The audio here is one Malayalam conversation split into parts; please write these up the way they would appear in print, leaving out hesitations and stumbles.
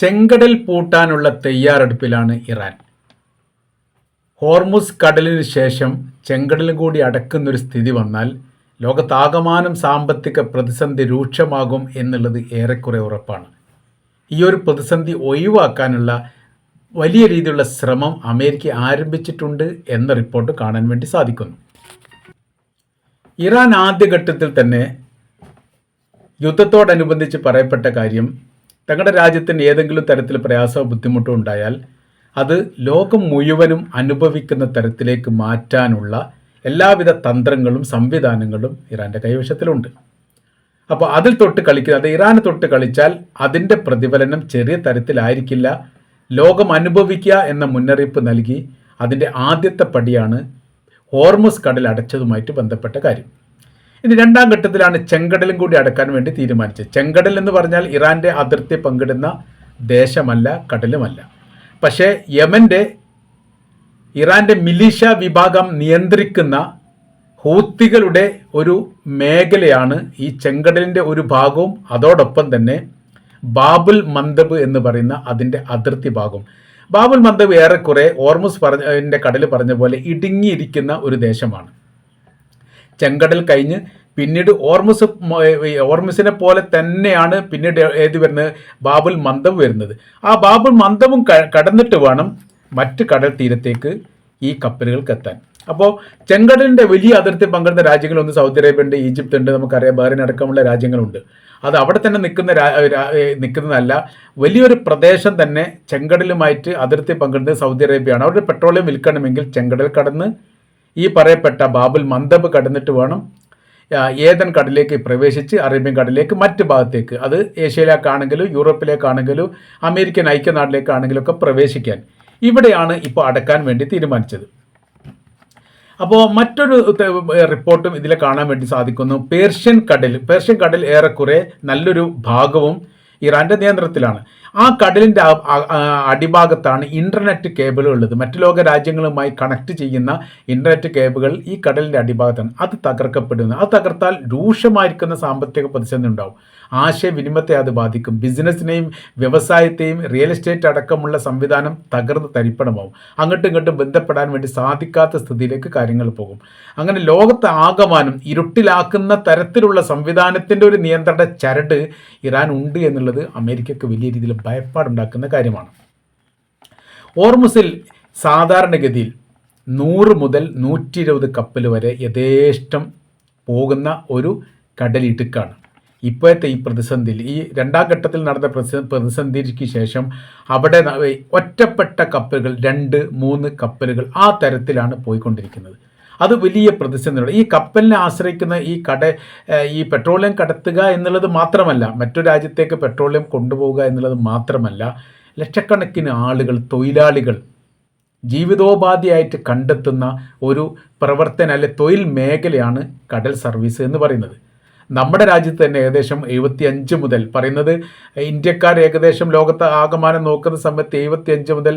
ചെങ്കടൽ പൂട്ടാനുള്ള തയ്യാറെടുപ്പിലാണ് ഇറാൻ. ഹോർമുസ് കടലിന് ശേഷം ചെങ്കടലും കൂടി അടക്കുന്നൊരു സ്ഥിതി വന്നാൽ ലോകത്താകമാനം സാമ്പത്തിക പ്രതിസന്ധി രൂക്ഷമാകും എന്നുള്ളത് ഏറെക്കുറെ ഉറപ്പാണ്. ഈ ഒരു പ്രതിസന്ധി ഒഴിവാക്കാനുള്ള വലിയ രീതിയിലുള്ള ശ്രമം അമേരിക്ക ആരംഭിച്ചിട്ടുണ്ട് എന്ന റിപ്പോർട്ട് കാണാൻ വേണ്ടി സാധിക്കുന്നു. ഇറാൻ ആദ്യഘട്ടത്തിൽ തന്നെ യുദ്ധത്തോടനുബന്ധിച്ച് പറയപ്പെട്ട കാര്യം, തങ്ങളുടെ രാജ്യത്തിന് ഏതെങ്കിലും തരത്തിൽ പ്രയാസമോ ബുദ്ധിമുട്ടോ ഉണ്ടായാൽ അത് ലോകം മുഴുവനും അനുഭവിക്കുന്ന തരത്തിലേക്ക് മാറ്റാനുള്ള എല്ലാവിധ തന്ത്രങ്ങളും സംവിധാനങ്ങളും ഇറാൻ്റെ കൈവശത്തിലുണ്ട്. അപ്പോൾ അതിൽ തൊട്ട് കളിക്കുക, അത് ഇറാന് തൊട്ട് കളിച്ചാൽ അതിൻ്റെ പ്രതിഫലനം ചെറിയ തരത്തിലായിരിക്കില്ല, ലോകം അനുഭവിക്കുക എന്ന മുന്നറിയിപ്പ് നൽകി അതിൻ്റെ ആദ്യത്തെ പടിയാണ് ഹോർമുസ് കടൽ അടച്ചതുമായിട്ട് ബന്ധപ്പെട്ട കാര്യം. ഇനി രണ്ടാം ഘട്ടത്തിലാണ് ചെങ്കടലും കൂടി അടക്കാൻ വേണ്ടി തീരുമാനിച്ചത്. ചെങ്കടൽ എന്ന് പറഞ്ഞാൽ ഇറാൻ്റെ അതിർത്തി പങ്കിടുന്ന ദേശമല്ല, കടലുമല്ല. പക്ഷേ യമൻ്റെ ഇറാൻ്റെ മിലീഷ വിഭാഗം നിയന്ത്രിക്കുന്ന ഹൂത്തികളുടെ ഒരു മേഖലയാണ് ഈ ചെങ്കടലിൻ്റെ ഒരു ഭാഗവും അതോടൊപ്പം തന്നെ ബാബുൽ മന്ദബ് എന്ന് പറയുന്ന അതിൻ്റെ അതിർത്തി ഭാഗവും. ബാബുൽ മന്ദബ് ഏറെക്കുറെ ഹോർമുസ് കടൽ പറഞ്ഞ പോലെ ഇടുങ്ങിയിരിക്കുന്ന ഒരു ദേശമാണ്. ചെങ്കടൽ കഴിഞ്ഞ് പിന്നീട് ഹോർമുസിനെ പോലെ തന്നെയാണ് പിന്നീട് ഏത് വരുന്നത്, ബാബുൽ മന്ദബ് വരുന്നത്. ആ ബാബുൽ മന്ദബും കടന്നിട്ട് വേണം മറ്റ് കടൽ തീരത്തേക്ക് ഈ കപ്പലുകൾക്ക് എത്താൻ. അപ്പോൾ ചെങ്കടലിൻ്റെ വലിയ അതിർത്തി പങ്കിടുന്ന രാജ്യങ്ങളൊന്ന് സൗദി അറേബ്യ ഉണ്ട്, ഈജിപ്ത് ഉണ്ട്, നമുക്കറിയാം, ബഹ്റൈൻ അടക്കമുള്ള രാജ്യങ്ങളുണ്ട്. അത് അവിടെ തന്നെ നിൽക്കുന്നതല്ല, വലിയൊരു പ്രദേശം തന്നെ ചെങ്കടലുമായിട്ട് അതിർത്തി പങ്കിടുന്നത് സൗദി അറേബ്യയാണ്. അവരുടെ പെട്രോളിയം വിൽക്കണമെങ്കിൽ ചെങ്കടൽ കടന്ന് ഈ പറയപ്പെട്ട ബാബുൽ മന്ദബ് കടന്നിട്ട് വേണം ഏതൻ കടലിലേക്ക് പ്രവേശിച്ച് അറേബ്യൻ കടലിലേക്ക് മറ്റ് ഭാഗത്തേക്ക്, അത് ഏഷ്യയിലേക്കാണെങ്കിലും യൂറോപ്പിലേക്കാണെങ്കിലും അമേരിക്കൻ ഐക്യനാട്ടിലേക്കാണെങ്കിലും ഒക്കെ പ്രവേശിക്കാൻ. ഇവിടെയാണ് ഇപ്പോൾ അടക്കാൻ വേണ്ടി തീരുമാനിച്ചത്. അപ്പോൾ മറ്റൊരു റിപ്പോർട്ടും ഇതിൽ കാണാൻ വേണ്ടി സാധിക്കുന്നു. പേർഷ്യൻ കടൽ ഏറെക്കുറെ നല്ലൊരു ഭാഗവും ഇറാൻ്റെ നിയന്ത്രണത്തിലാണ്. ആ കടലിൻ്റെ അടിഭാഗത്താണ് ഇൻ്റർനെറ്റ് കേബിൾ ഉള്ളത്. മറ്റു ലോക രാജ്യങ്ങളുമായി കണക്ട് ചെയ്യുന്ന ഇൻ്റർനെറ്റ് കേബിളുകൾ ഈ കടലിൻ്റെ അടിഭാഗത്താണ്. അത് തകർക്കപ്പെടുന്നത്. അത് തകർത്താൽ രൂക്ഷമായിരിക്കുന്ന സാമ്പത്തിക പ്രതിസന്ധി ഉണ്ടാവും. ആശയവിനിമയത്തെ അത് ബാധിക്കും. ബിസിനസ്സിനെയും വ്യവസായത്തെയും റിയൽ എസ്റ്റേറ്റ് അടക്കമുള്ള സംവിധാനം തകർന്ന് തരിപ്പണമാവും. അങ്ങോട്ടും ഇങ്ങോട്ടും ബന്ധപ്പെടാൻ വേണ്ടി സാധിക്കാത്ത സ്ഥിതിയിലേക്ക് കാര്യങ്ങൾ പോകും. അങ്ങനെ ലോകത്തെ ആകമാനം ഇരുട്ടിലാക്കുന്ന തരത്തിലുള്ള സംവിധാനത്തിൻ്റെ ഒരു നിയന്ത്രണ ചരട് ഇറാൻ ഉണ്ട് എന്നുള്ളത് അമേരിക്കക്ക് വലിയ രീതിയിൽ ഭയപ്പാടുണ്ടാക്കുന്ന കാര്യമാണ്. ഹോർമുസിൽ സാധാരണഗതിയിൽ 100 മുതൽ 120 കപ്പൽ വരെ യഥേഷ്ടം പോകുന്ന ഒരു കടലിടുക്കാണ്. ഇപ്പോഴത്തെ ഈ പ്രതിസന്ധിയിൽ, ഈ രണ്ടാം ഘട്ടത്തിൽ നടന്ന പ്രതിസന്ധിക്ക് ശേഷം അവിടെ ഒറ്റപ്പെട്ട കപ്പലുകൾ, 2-3 കപ്പലുകൾ ആ തരത്തിലാണ് പോയിക്കൊണ്ടിരിക്കുന്നത്. അത് വലിയ പ്രതിസന്ധിയാണ്. ഈ കപ്പലിനെ ആശ്രയിക്കുന്ന ഈ പെട്രോളിയം കടത്തുക എന്നുള്ളത് മാത്രമല്ല, മറ്റു രാജ്യത്തേക്ക് പെട്രോളിയം കൊണ്ടുപോവുക എന്നുള്ളത് മാത്രമല്ല, ലക്ഷക്കണക്കിന് ആളുകൾ, തൊഴിലാളികൾ ജീവിതോപാധിയായിട്ട് കണ്ടെത്തുന്ന ഒരു തൊഴിൽ മേഖലയാണ് കടൽ സർവീസ് എന്ന് പറയുന്നത്. നമ്മുടെ രാജ്യത്ത് തന്നെ ഏകദേശം 75 മുതൽ പറയുന്നത്, ഇന്ത്യക്കാർ ഏകദേശം ലോകത്ത് ആകമാനം നോക്കുന്ന സമയത്ത് 75 മുതൽ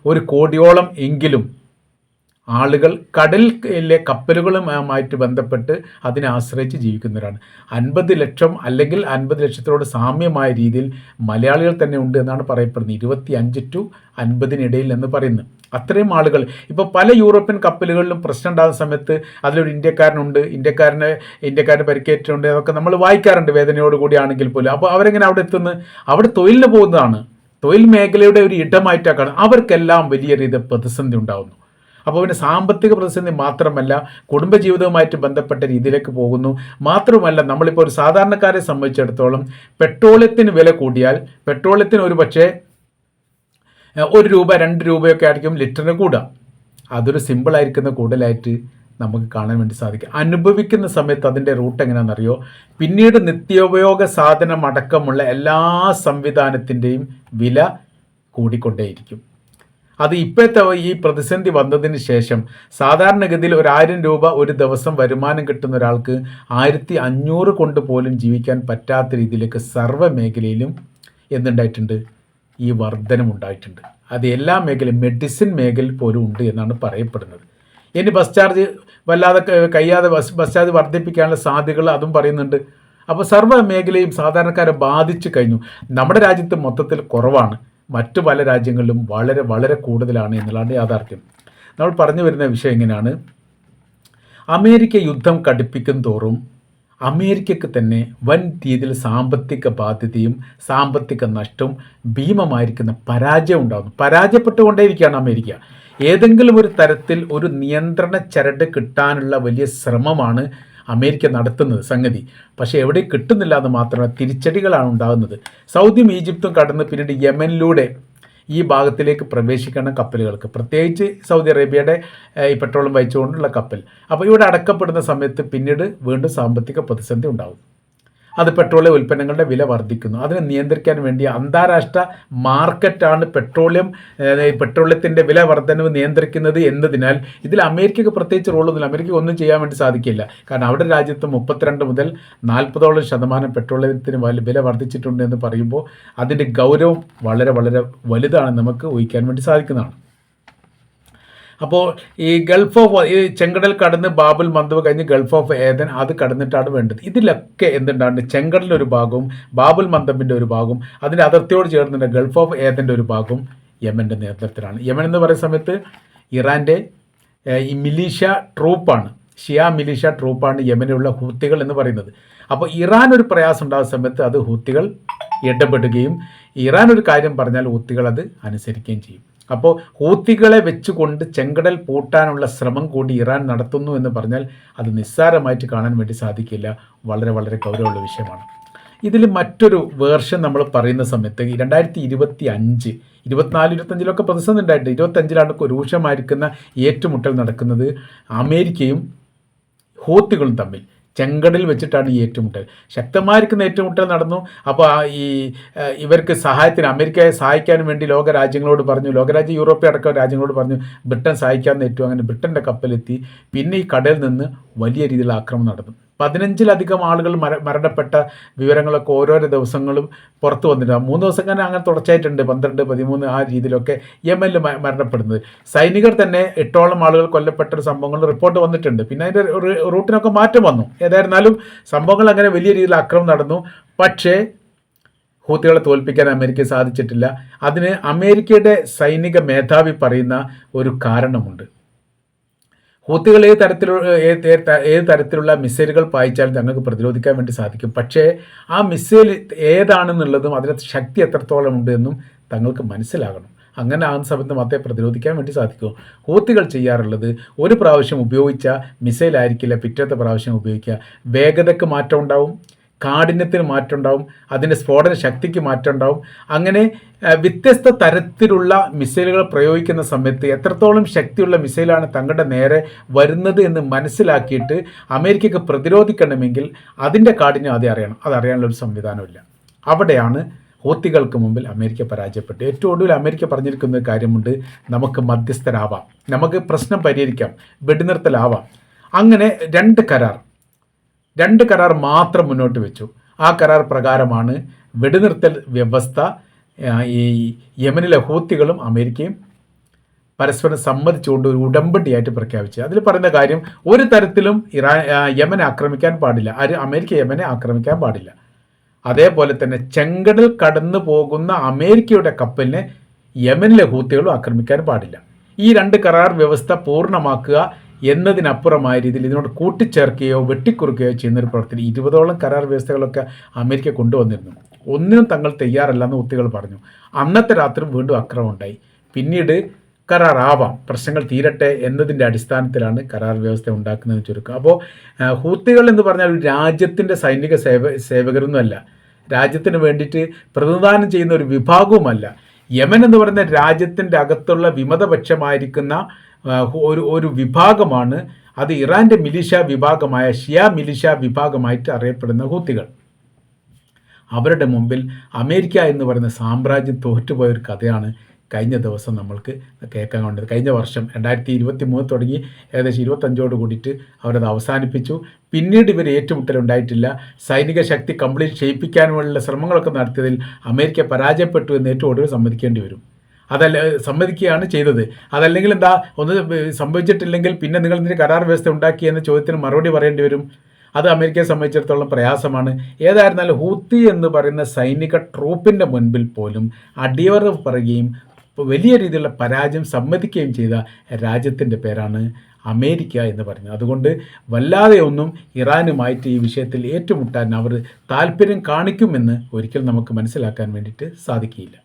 1 കോടിയോളം എങ്കിലും ആളുകൾ കടലിലെ കപ്പലുകളുമായിട്ട് ബന്ധപ്പെട്ട് അതിനെ ആശ്രയിച്ച് ജീവിക്കുന്നവരാണ്. 50 ലക്ഷം അല്ലെങ്കിൽ 50 ലക്ഷത്തോട് സാമ്യമായ രീതിയിൽ മലയാളികൾ തന്നെ ഉണ്ട് എന്നാണ് പറയപ്പെടുന്നത്. 25 to 50 എന്ന് പറയുന്നത്. അത്രയും ആളുകൾ. ഇപ്പോൾ പല യൂറോപ്യൻ കപ്പലുകളിലും പ്രശ്നം ഉണ്ടാകുന്ന സമയത്ത് അതിലൊരു ഇന്ത്യക്കാരന് പരിക്കേറ്റിട്ടുണ്ട്, അതൊക്കെ നമ്മൾ വായിക്കാറുണ്ട്, വേദനയോട് കൂടിയാണെങ്കിൽ പോലും. അപ്പോൾ അവരെങ്ങനെ അവിടെ എത്തുന്നത്? അവിടെ തൊഴിലിന് പോകുന്നതാണ്. തൊഴിൽ മേഖലയുടെ ഒരു ഇടമായിട്ടാണ്. അവർക്കെല്ലാം വലിയ രീതിയിൽ പ്രതിസന്ധി ഉണ്ടാകുന്നു. അപ്പോൾ പിന്നെ സാമ്പത്തിക പ്രതിസന്ധി മാത്രമല്ല, കുടുംബജീവിതവുമായിട്ട് ബന്ധപ്പെട്ട രീതിയിലേക്ക് പോകുന്നു. മാത്രമല്ല, നമ്മളിപ്പോൾ ഒരു സാധാരണക്കാരെ സംബന്ധിച്ചിടത്തോളം പെട്രോളിയത്തിന് വില കൂടിയാൽ പെട്രോളിയത്തിന് ഒരു പക്ഷേ 1 രൂപ 2 രൂപയൊക്കെ ആയിരിക്കും ലിറ്ററിന് കൂടുക. അതൊരു സിമ്പിളായിരിക്കുന്ന കൂടുതലായിട്ട് നമുക്ക് കാണാൻ വേണ്ടി സാധിക്കും. അനുഭവിക്കുന്ന സമയത്ത് അതിൻ്റെ റൂട്ട് എങ്ങനെയാണെന്നറിയോ? പിന്നീട് നിത്യോപയോഗ സാധനം അടക്കമുള്ള എല്ലാ സംവിധാനത്തിൻ്റെയും വില കൂടിക്കൊണ്ടേയിരിക്കും. അത് ഇപ്പോഴത്തെ ഈ പ്രതിസന്ധി വന്നതിന് ശേഷം സാധാരണഗതിയിൽ 1000 രൂപ ഒരു ദിവസം വരുമാനം കിട്ടുന്ന ഒരാൾക്ക് 1500 കൊണ്ട് പോലും ജീവിക്കാൻ പറ്റാത്ത രീതിയിലേക്ക് സർവ്വ മേഖലയിലും എന്തുണ്ടായിട്ടുണ്ട്? ഈ വർധനമുണ്ടായിട്ടുണ്ട്. അത് എല്ലാ മേഖലയും, മെഡിസിൻ മേഖലയിൽ പോലും ഉണ്ട് എന്നാണ് പറയപ്പെടുന്നത്. ഇനി ബസ് ചാർജ് വല്ലാതെ കഴിയാതെ ബസ് ചാർജ് വർദ്ധിപ്പിക്കാനുള്ള സാധ്യതകൾ അതും പറയുന്നുണ്ട്. അപ്പോൾ സർവ്വ മേഖലയും സാധാരണക്കാരെ ബാധിച്ചു കഴിഞ്ഞു. നമ്മുടെ രാജ്യത്ത് മൊത്തത്തിൽ കുറവാണ്, മറ്റു പല രാജ്യങ്ങളിലും വളരെ വളരെ കൂടുതലാണ് എന്നുള്ളതാണ് യാഥാർത്ഥ്യം. നമ്മൾ പറഞ്ഞു വരുന്ന വിഷയം ഇങ്ങനെയാണ്. അമേരിക്ക യുദ്ധം കടുപ്പിക്കും തോറും അമേരിക്കയ്ക്ക് തന്നെ വൻ രീതിയിൽ സാമ്പത്തിക ബാധ്യതയും സാമ്പത്തിക നഷ്ടവും ഭീമമായിരിക്കുന്ന പരാജയം ഉണ്ടാകുന്നു. പരാജയപ്പെട്ടുകൊണ്ടേയിരിക്കുകയാണ് അമേരിക്ക. ഏതെങ്കിലും ഒരു തരത്തിൽ ഒരു നിയന്ത്രണ ചരട് കിട്ടാനുള്ള വലിയ ശ്രമമാണ് അമേരിക്ക നടത്തുന്നത് സംഗതി. പക്ഷേ എവിടെ കിട്ടുന്നില്ല എന്ന് മാത്രമല്ല, തിരിച്ചടികളാണ് ഉണ്ടാകുന്നത്. സൗദിയും ഈജിപ്തും കടന്ന് പിന്നീട് യമനിലൂടെ ഈ ഭാഗത്തിലേക്ക് പ്രവേശിക്കുന്ന കപ്പലുകൾക്ക്, പ്രത്യേകിച്ച് സൗദി അറേബ്യയുടെ ഈ പെട്രോളും വഹിച്ചുകൊണ്ടുള്ള കപ്പൽ, അപ്പോൾ ഇവിടെ അടക്കപ്പെടുന്ന സമയത്ത് പിന്നീട് വീണ്ടും സാമ്പത്തിക പ്രതിസന്ധി ഉണ്ടാകും. അത് പെട്രോളിയം ഉൽപ്പന്നങ്ങളുടെ വില വർദ്ധിക്കുന്നു. അതിനെ നിയന്ത്രിക്കാൻ വേണ്ടി അന്താരാഷ്ട്ര മാർക്കറ്റാണ് പെട്രോളിയത്തിൻ്റെ വില വർധനവ് നിയന്ത്രിക്കുന്നത് എന്നതിനാൽ ഇതിൽ അമേരിക്കയ്ക്ക് പ്രത്യേകിച്ച് റോളൊന്നുമില്ല. അമേരിക്കയ്ക്ക് ഒന്നും ചെയ്യാൻ വേണ്ടി സാധിക്കില്ല. കാരണം അവിടെ രാജ്യത്ത് 32 മുതൽ 40% പെട്രോളിയത്തിന് വില വർദ്ധിച്ചിട്ടുണ്ട് എന്ന് പറയുമ്പോൾ അതിൻ്റെ ഗൗരവം വളരെ വളരെ വലുതാണ്, നമുക്ക് ഊഹിക്കാൻ വേണ്ടി സാധിക്കുന്നതാണ്. അപ്പോൾ ഈ ഗൾഫ് ഓഫ് ഈ ചെങ്കടൽ കടന്ന് ബാബുൽ മന്ദബ് കഴിഞ്ഞ് ഗൾഫ് ഓഫ് ഏദൻ അത് കടന്നിട്ടാണ് വേണ്ടത്. ഇതിലൊക്കെ എന്തുണ്ടാണ്ട് ചെങ്കടലിൻ്റെ ഒരു ഭാഗവും ബാബുൽ മന്ദബിൻ്റെ ഒരു ഭാഗവും അതിൻ്റെ അതിർത്തിയോട് ചേർന്നിട്ട് ഗൾഫ് ഓഫ് ഏദൻ്റെ ഒരു ഭാഗവും യമൻ്റെ നേതൃത്വത്തിലാണ്. യമൻ എന്ന് പറയുന്ന സമയത്ത് ഇറാൻ്റെ ഈ മിലീഷ്യ ട്രൂപ്പാണ്, ഷിയ മിലീഷ്യ ട്രൂപ്പാണ് യമനിലുള്ള ഹൂത്തികൾ എന്ന് പറയുന്നത്. അപ്പോൾ ഇറാൻ ഒരു പ്രയാസം ഉണ്ടാകുന്ന സമയത്ത് അത് ഹൂത്തികൾ ഇടപെടുകയും ഇറാൻ ഒരു കാര്യം പറഞ്ഞാൽ ഹൂത്തികൾ അത് അനുസരിക്കുകയും ചെയ്യും. അപ്പോൾ ഹൂത്തികളെ വെച്ചുകൊണ്ട് ചെങ്കടൽ പൂട്ടാനുള്ള ശ്രമം കൂടി ഇറാൻ നടത്തുന്നു എന്ന് പറഞ്ഞാൽ അത് നിസ്സാരമായിട്ട് കാണാൻ വേണ്ടി സാധിക്കില്ല. വളരെ വളരെ ഗൗരവമുള്ള വിഷയമാണ്. ഇതിൽ മറ്റൊരു വേർഷൻ നമ്മൾ പറയുന്ന സമയത്ത് 2025, 24, 25 പ്രതിസന്ധി ഉണ്ടായിട്ട് 25 രൂക്ഷമായിരിക്കുന്ന ഏറ്റുമുട്ടൽ നടക്കുന്നത് അമേരിക്കയും ഹൂത്തികളും തമ്മിൽ ചെങ്കടലിൽ വെച്ചിട്ടാണ് ഈ ഏറ്റുമുട്ടൽ. ശക്തമായിരിക്കുന്ന ഏറ്റുമുട്ടൽ നടന്നു. അപ്പോൾ ഇവർക്ക് സഹായത്തിന് അമേരിക്കയെ സഹായിക്കാൻ വേണ്ടി ലോകരാജ്യങ്ങളോട് പറഞ്ഞു, ലോകരാജ്യം യൂറോപ്യൻ അടക്കം രാജ്യങ്ങളോട് പറഞ്ഞു ബ്രിട്ടൻ സഹായിക്കാമെന്ന് ഏറ്റവും. അങ്ങനെ ബ്രിട്ടൻ്റെ കപ്പലെത്തി. പിന്നെ ഈ കടലിൽ നിന്ന് വലിയ രീതിയിൽ ആക്രമണം നടന്നു. 15-ലധികം ആളുകൾ മരണപ്പെട്ട വിവരങ്ങളൊക്കെ ഓരോരോ ദിവസങ്ങളും പുറത്തു വന്നിട്ടുണ്ട്. 3 ദിവസം അങ്ങനെ തുടർച്ചയായിട്ടുണ്ട്. 12, 13 ആ രീതിയിലൊക്കെ യമനിൽ മരണപ്പെടുന്നത്. സൈനികർ തന്നെ 8ഓളം ആളുകൾ കൊല്ലപ്പെട്ട സംഭവങ്ങൾ റിപ്പോർട്ട് വന്നിട്ടുണ്ട്. പിന്നെ അതിൻ്റെ റൂട്ടിനൊക്കെ മാറ്റം വന്നു. ഏതായിരുന്നാലും സംഭവങ്ങൾ അങ്ങനെ വലിയ രീതിയിൽ ആക്രമണം നടന്നു. പക്ഷേ ഹൂത്തികളെ തോൽപ്പിക്കാൻ അമേരിക്കയെ സാധിച്ചിട്ടില്ല. അതിന് അമേരിക്കയുടെ സൈനിക മേധാവി പറയുന്ന ഒരു കാരണമുണ്ട്. ഹൂത്തികൾ ഏത് തരത്തിലുള്ള മിസൈലുകൾ പായിച്ചാലും തങ്ങൾക്ക് പ്രതിരോധിക്കാൻ വേണ്ടി സാധിക്കും. പക്ഷേ ആ മിസൈൽ ഏതാണെന്നുള്ളതും അതിൻ്റെ ശക്തി എത്രത്തോളം ഉണ്ട് എന്നും തങ്ങൾക്ക് മനസ്സിലാകണം. അങ്ങനെ ആകുന്ന സമയത്ത് മാത്രമേ പ്രതിരോധിക്കാൻ വേണ്ടി സാധിക്കൂ. ഹൂത്തികൾ ചെയ്യാറുള്ളത് ഒരു പ്രാവശ്യം ഉപയോഗിച്ച മിസൈലായിരിക്കില്ല പിറ്റത്തെ പ്രാവശ്യം ഉപയോഗിക്കുക. വേഗതയ്ക്ക് മാറ്റം ഉണ്ടാവും, കാഠിന്യത്തിന് മാറ്റം ഉണ്ടാവും, അതിൻ്റെ സ്ഫോടന ശക്തിക്ക് മാറ്റം ഉണ്ടാവും. അങ്ങനെ വ്യത്യസ്ത തരത്തിലുള്ള മിസൈലുകൾ പ്രയോഗിക്കുന്ന സമയത്ത് എത്രത്തോളം ശക്തിയുള്ള മിസൈലാണ് തങ്ങളുടെ നേരെ വരുന്നത് എന്ന് മനസ്സിലാക്കിയിട്ട് അമേരിക്കയ്ക്ക് പ്രതിരോധിക്കണമെങ്കിൽ അതിൻ്റെ കാഠിന്യം ആദ്യം അറിയണം. അതറിയാനുള്ള ഒരു സംവിധാനമില്ല. അവിടെയാണ് ഹൂത്തികൾക്ക് മുമ്പിൽ അമേരിക്ക പരാജയപ്പെട്ടു. ഏറ്റവും ഒടുവിൽ അമേരിക്ക പറഞ്ഞിരിക്കുന്ന കാര്യമുണ്ട്, നമുക്ക് മധ്യസ്ഥരാവാം, നമുക്ക് പ്രശ്നം പരിഹരിക്കാം, വെടിനിർത്തലാവാം. അങ്ങനെ 2 കരാർ മാത്രം മുന്നോട്ട് വെച്ചു. ആ കരാർ പ്രകാരമാണ് വെടിനിർത്തൽ വ്യവസ്ഥ ഈ യമനിലെ ഹൂത്തികളും അമേരിക്കയും പരസ്പരം സമ്മതിച്ചുകൊണ്ട് ഒരു ഉടമ്പടിയായിട്ട് പ്രഖ്യാപിച്ചു. അതിൽ പറയുന്ന കാര്യം, ഒരു തരത്തിലും യമനെ ആക്രമിക്കാൻ പാടില്ല, അമേരിക്ക യമനെ ആക്രമിക്കാൻ പാടില്ല. അതേപോലെ തന്നെ ചെങ്കടൽ കടന്നു പോകുന്ന അമേരിക്കയുടെ കപ്പലിനെ യമനിലെ ഹൂത്തികളും ആക്രമിക്കാൻ പാടില്ല. ഈ 2 കരാർ വ്യവസ്ഥ പൂർണ്ണമാക്കുക എന്നതിനപ്പുറമായ രീതിയിൽ ഇതിനോട് കൂട്ടിച്ചേർക്കുകയോ വെട്ടിക്കുറുക്കുകയോ ചെയ്യുന്നൊരു പ്രവർത്തനം 20ഓളം കരാർ വ്യവസ്ഥകളൊക്കെ അമേരിക്ക കൊണ്ടുവന്നിരുന്നു. ഒന്നിനും തങ്ങൾ തയ്യാറല്ലെന്ന് ഹൂത്തികൾ പറഞ്ഞു. അന്നത്തെ രാത്രി വീണ്ടും ആക്രമണം ഉണ്ടായി. പിന്നീട് കരാറാവാം, പ്രശ്നങ്ങൾ തീരട്ടെ എന്നതിൻ്റെ അടിസ്ഥാനത്തിലാണ് കരാർ വ്യവസ്ഥ ഉണ്ടാക്കുന്നതെന്ന് ചുരുക്കം. അപ്പോൾ ഹൂത്തികൾ എന്ന് പറഞ്ഞാൽ ഒരു രാജ്യത്തിൻ്റെ സൈനിക സേവകരൊന്നുമല്ല, രാജ്യത്തിന് വേണ്ടിയിട്ട് പ്രതിനിധാനം ചെയ്യുന്ന ഒരു വിഭാഗവുമല്ല. യമൻ എന്ന് പറയുന്ന രാജ്യത്തിൻ്റെ അകത്തുള്ള വിമതപക്ഷമായിരിക്കുന്ന ഒരു വിഭാഗമാണ്. അത് ഇറാൻ്റെ മിലിഷ്യ വിഭാഗമായ ഷിയ മിലിഷ്യ വിഭാഗമായിട്ട് അറിയപ്പെടുന്ന ഹൂത്തികൾ. അവരുടെ മുമ്പിൽ അമേരിക്ക എന്ന് പറയുന്ന സാമ്രാജ്യം തോറ്റുപോയൊരു കഥയാണ് കഴിഞ്ഞ ദിവസം നമ്മൾക്ക് കേൾക്കാൻ കണ്ടത്. കഴിഞ്ഞ വർഷം 2023 തുടങ്ങി ഏകദേശം 25ഓട് കൂടിയിട്ട് അവരത് അവസാനിപ്പിച്ചു. പിന്നീട് ഇവർ ഏറ്റുമുട്ടലുണ്ടായിട്ടില്ല. സൈനിക ശക്തി കംപ്ലീറ്റ് ക്ഷയിപ്പിക്കാനുള്ള ശ്രമങ്ങളൊക്കെ നടത്തിയതിൽ അമേരിക്ക പരാജയപ്പെട്ടു എന്ന് ഏറ്റവും ഒടുവിൽ സമ്മതിക്കേണ്ടി വരും. സമ്മതിക്കുകയാണ് ചെയ്തത്. അതല്ലെങ്കിൽ എന്താ, ഒന്ന് സംഭവിച്ചിട്ടില്ലെങ്കിൽ പിന്നെ നിങ്ങൾ ഇതിൻ്റെ കരാർ വ്യവസ്ഥ ഉണ്ടാക്കി എന്ന ചോദ്യത്തിന് മറുപടി പറയേണ്ടി വരും. അത് അമേരിക്കയെ സംബന്ധിച്ചിടത്തോളം പ്രയാസമാണ്. ഏതായിരുന്നാലും ഹൂത്തി എന്ന് പറയുന്ന സൈനിക ട്രൂപ്പിൻ്റെ മുൻപിൽ പോലും അടിയറവ് പറയുകയും വലിയ രീതിയിലുള്ള പരാജയം സമ്മതിക്കുകയും ചെയ്ത രാജ്യത്തിൻ്റെ പേരാണ് അമേരിക്ക എന്ന് പറയുന്നത്. അതുകൊണ്ട് വല്ലാതെ ഒന്നും ഇറാനുമായിട്ട് ഈ വിഷയത്തിൽ ഏറ്റുമുട്ടാൻ അവർ താല്പര്യം കാണിക്കുമെന്ന് ഒരിക്കലും നമുക്ക് മനസ്സിലാക്കാൻ വേണ്ടിയിട്ട് സാധിക്കില്ല.